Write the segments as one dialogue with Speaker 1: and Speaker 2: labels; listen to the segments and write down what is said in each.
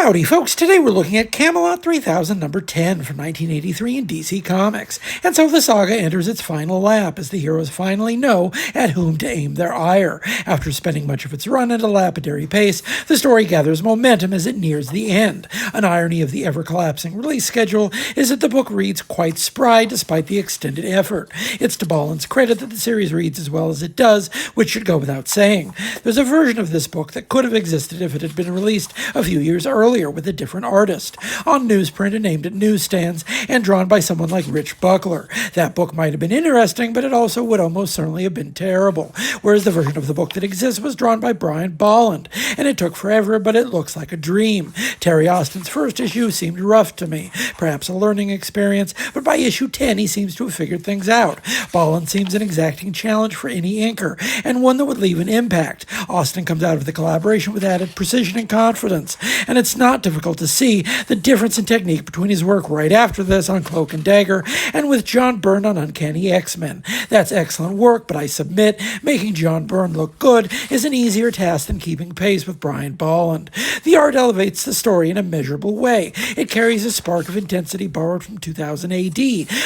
Speaker 1: Howdy, folks. Today we're looking at Camelot 3000, number 10 from 1983 in DC Comics. And so the saga enters its final lap as the heroes finally know at whom to aim their ire. After spending much of its run at a lapidary pace, the story gathers momentum as it nears the end. An irony of the ever-collapsing release schedule is that the book reads quite spry despite the extended effort. It's to Bolland's credit that the series reads as well as it does, which should go without saying. There's a version of this book that could have existed if it had been released a few years earlier with a different artist, on newsprint and aimed at newsstands, and drawn by someone like Rich Buckler. That book might have been interesting, but it also would almost certainly have been terrible, whereas the version of the book that exists was drawn by Bolland, and it took forever, but it looks like a dream. Terry Austin's first issue seemed rough to me, perhaps a learning experience, but by issue 10 he seems to have figured things out. Bolland seems an exacting challenge for any inker, and one that would leave an impact. Austin comes out of the collaboration with added precision and confidence, and it's not difficult to see the difference in technique between his work right after this on Cloak and Dagger and with John Byrne on Uncanny X-Men. That's excellent work, but I submit making John Byrne look good is an easier task than keeping pace with Bolland. The art elevates the story in a measurable way. It carries a spark of intensity borrowed from 2000 AD,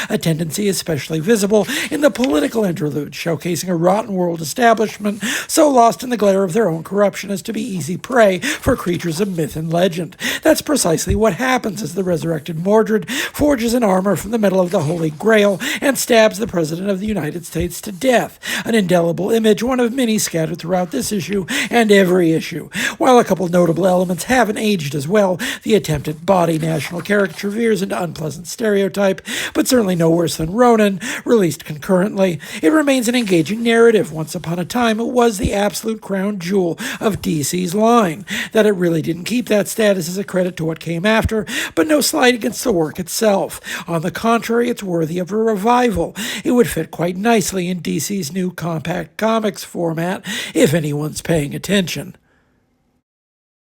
Speaker 1: a tendency especially visible in the political interlude, showcasing a rotten world establishment so lost in the glare of their own corruption as to be easy prey for creatures of myth and legend. That's precisely what happens as the resurrected Mordred forges an armor from the metal of the Holy Grail and stabs the President of the United States to death. An indelible image, one of many scattered throughout this issue and every issue. While a couple notable elements haven't aged as well, the attempted body national caricature veers into unpleasant stereotype, but certainly no worse than Ronin, released concurrently. It remains an engaging narrative. Once upon a time, it was the absolute crown jewel of DC's line. That it really didn't keep that status is a credit to what came after, but no slight against the work itself. On the contrary, it's worthy of a revival. It would fit quite nicely in DC's new compact comics format, if anyone's paying attention.